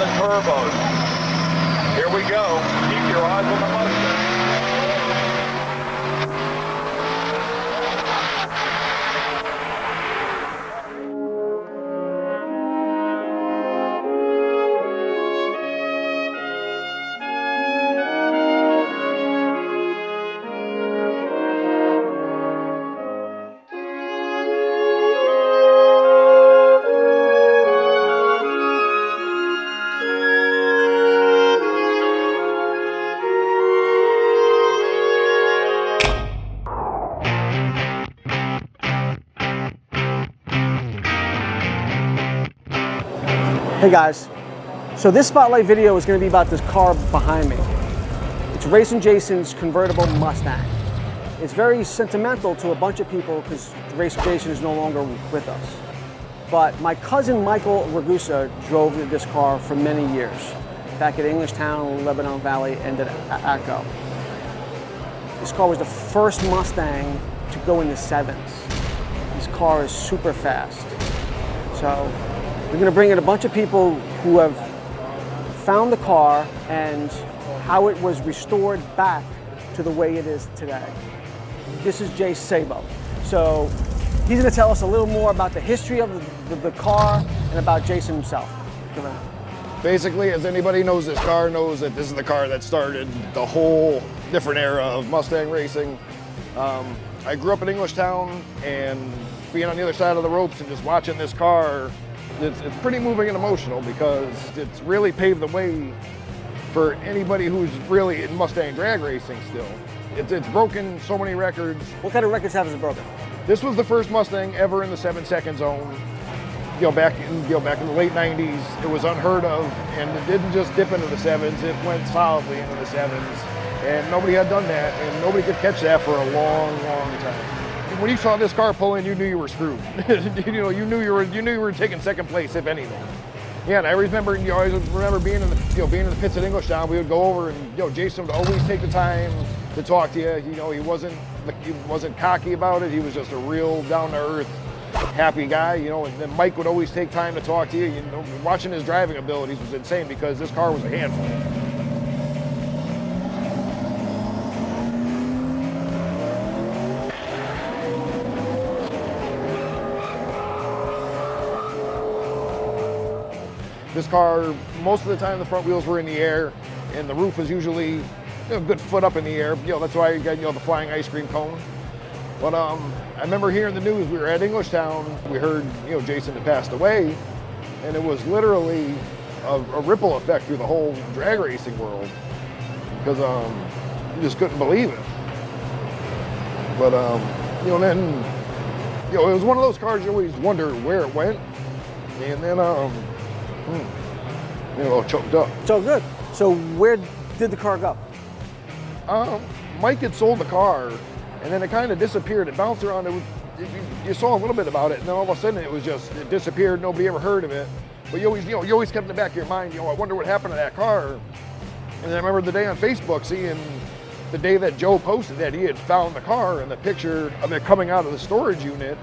on the turbos. Here we go. Keep your eyes on the Mustang. Hey guys, so this spotlight video is going to be about this car behind me. It's Racing Jason's convertible Mustang. It's very sentimental to a bunch of people because Racing Jason is no longer with us. But my cousin Michael Ragusa drove this car for many years, back at Englishtown, Lebanon Valley, and at ACO. This car was the first Mustang to go in the sevens. This car is super fast. So we're going to bring in a bunch of people who have found the car and how it was restored back to the way it is today. This is Jay Sabo. So he's going to tell us a little more about the history of the car and about Jason himself. Basically, as anybody knows this car knows that this is the car that started the whole different era of Mustang racing. I grew up in Englishtown, and being on the other side of the ropes and just watching this car, it's pretty moving and emotional because it's really paved the way for anybody who's really in Mustang drag racing still. It's broken so many records. What kind of records have it broken? This was the first Mustang ever in the 7-second zone. Back in the late 90s, it was unheard of, and it didn't just dip into the sevens, it went solidly into the sevens. And nobody had done that, and nobody could catch that for a long, long time. When you saw this car pull in, you knew you were screwed. you knew you were taking second place, if anything. Yeah, and I remember, I always remember being in the pits at Englishtown. We would go over, and Jason would always take the time to talk to you. He wasn't cocky about it. He was just a real down to earth, happy guy. And then Mike would always take time to talk to you. Watching his driving abilities was insane because this car was a handful. This car, most of the time the front wheels were in the air and the roof was usually a good foot up in the air. That's why you got the flying ice cream cone. But I remember hearing the news, we were at Englishtown, we heard Jason had passed away, and it was literally a ripple effect through the whole drag racing world because you just couldn't believe it. But then it was one of those cars you always wonder where it went, and then a little choked up. So good. So where did the car go? Mike had sold the car, and then it kind of disappeared. It bounced around. You saw a little bit about it, and then all of a sudden it disappeared. Nobody ever heard of it. But you always kept in the back of your mind, I wonder what happened to that car. And then I remember the day on Facebook seeing the day that Joe posted that he had found the car and the picture of it coming out of the storage unit,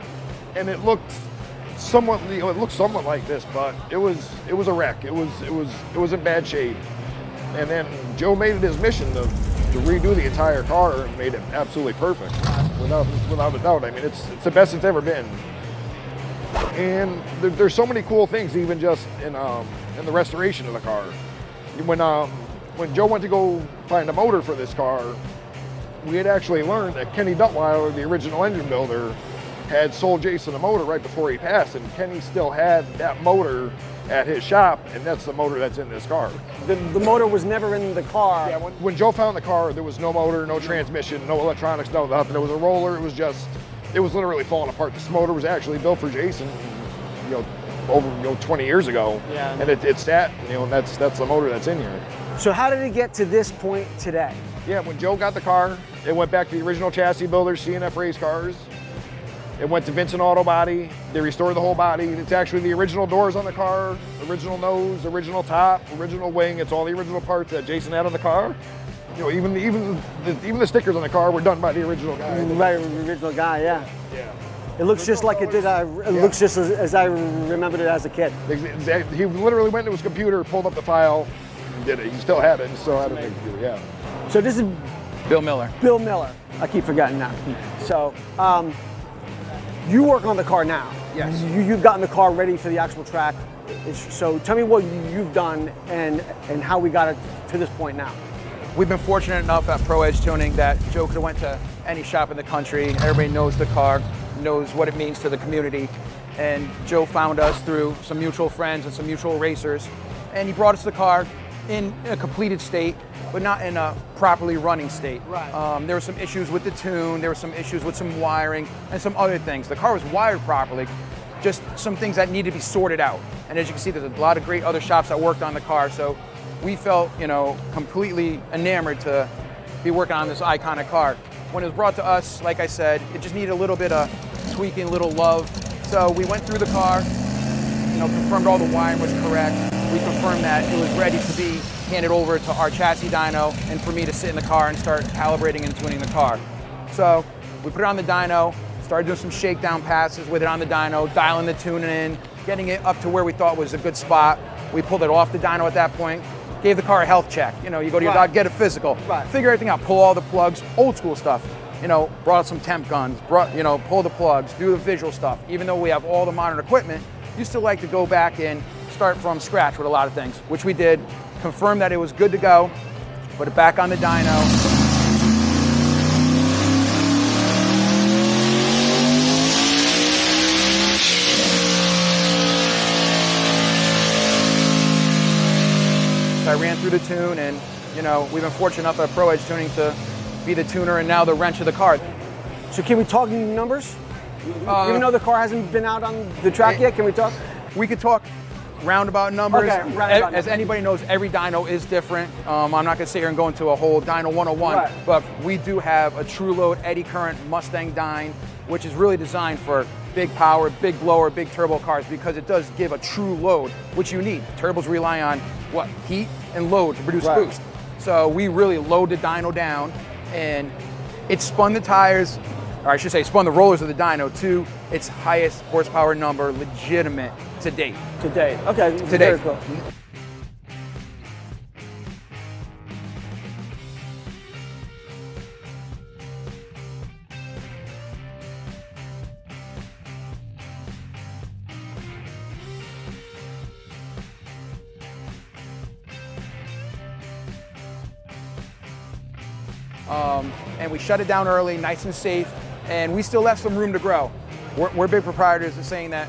and it looked somewhat like this, but it was a wreck. It was in bad shape. And then Joe made it his mission to redo the entire car and made it absolutely perfect, without a doubt. I mean, it's the best it's ever been. And there's so many cool things, even just in the restoration of the car. When Joe went to go find a motor for this car, we had actually learned that Kenny Duttweiler, the original engine builder, had sold Jason a motor right before he passed, and Kenny still had that motor at his shop, and that's the motor that's in this car. The motor was never in the car. Yeah, when Joe found the car, there was no motor, no transmission, no electronics, no nothing. It was a roller. It was literally falling apart. This motor was actually built for Jason, over 20 years ago. Yeah. And it's that, and that's the motor that's in here. So how did it get to this point today? Yeah, when Joe got the car, it went back to the original chassis builder, CNF Race Cars. It went to Vincent Auto Body. They restored the whole body. It's actually the original doors on the car, original nose, original top, original wing. It's all the original parts that Jason had on the car. Even the stickers on the car were done by the original guy. Right, the original guy, yeah. Yeah. It looks just like it did. It looks just as I remembered it as a kid. Exactly. He literally went to his computer, pulled up the file, and did it. He still had it. He still had it on the computer. Yeah. So this is Bill Miller. Bill Miller. I keep forgetting that. So you work on the car now. Yes. You've gotten the car ready for the actual track. So tell me what you've done and how we got it to this point now. We've been fortunate enough at Pro Edge Tuning that Joe could have went to any shop in the country. Everybody knows the car, knows what it means to the community. And Joe found us through some mutual friends and some mutual racers. And he brought us the car in a completed state, but not in a properly running state. Right. There were some issues with the tune, there were some issues with some wiring and some other things. The car was wired properly, just some things that need to be sorted out. And as you can see, there's a lot of great other shops that worked on the car. So we felt, completely enamored to be working on this iconic car. When it was brought to us, like I said, it just needed a little bit of tweaking, a little love. So we went through the car, confirmed all the wiring was correct. We confirmed that it was ready to be handed over to our chassis dyno and for me to sit in the car and start calibrating and tuning the car. So we put it on the dyno, started doing some shakedown passes with it on the dyno, dialing the tuning in, getting it up to where we thought was a good spot. We pulled it off the dyno at that point, gave the car a health check. You go to your dog, get a physical, figure everything out, pull all the plugs, old school stuff. Brought out some temp guns, pull the plugs, do the visual stuff. Even though we have all the modern equipment, you still like to go back and start from scratch with a lot of things, which we did, confirmed that it was good to go, put it back on the dyno. I ran through the tune and, we've been fortunate enough at Pro Edge Tuning to be the tuner and now the wrench of the car. So can we talk numbers? Even though the car hasn't been out on the track yet, can we talk? We could talk roundabout numbers. Okay, roundabout As anybody knows, every dyno is different. I'm not going to sit here and go into a whole dyno 101, Right. but we do have a true load eddy current Mustang dyne, which is really designed for big power, big blower, big turbo cars because it does give a true load, which you need. Turbos rely on heat and load to produce Right. boost. So we really load the dyno down and it spun the tires, or I should say spun the rollers of the dyno to its highest horsepower number legitimate to date. Today. Okay. Today. Very cool. And we shut it down early, nice and safe, and we still left some room to grow. We're big proprietors of saying that,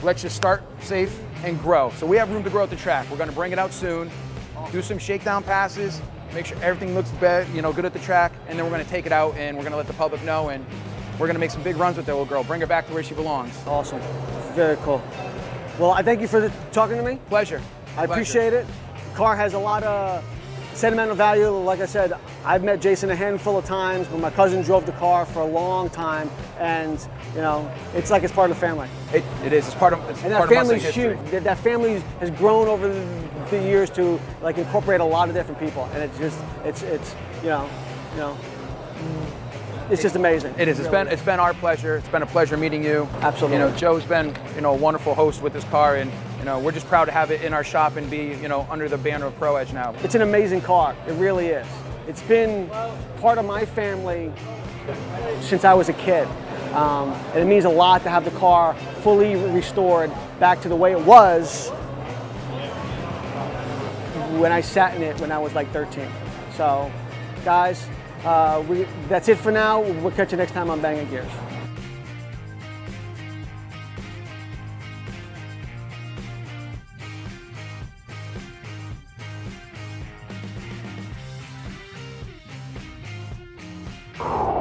let's just start safe and grow. So we have room to grow at the track. We're going to bring it out soon, do some shakedown passes, make sure everything looks good at the track, and then we're going to take it out and we're going to let the public know, and we're going to make some big runs with that little girl, bring her back to where she belongs. Awesome. Very cool. Well, I thank you for talking to me. Pleasure. I appreciate it. The car has a lot of sentimental value. Like I said, I've met Jason a handful of times, but my cousin drove the car for a long time, and it's like it's part of the family. It is. It's part of And that part family's of Mustang history. huge. That family has grown over the years to incorporate a lot of different people, and it's just amazing. It is. It's been our pleasure. It's been a pleasure meeting you. Absolutely. Joe's been a wonderful host with this car, and we're just proud to have it in our shop and be under the banner of Pro Edge now. It's an amazing car. It really is. It's been part of my family since I was a kid. And it means a lot to have the car fully restored back to the way it was when I sat in it when I was like 13. So, guys, that's it for now. We'll catch you next time on Banging Gears. You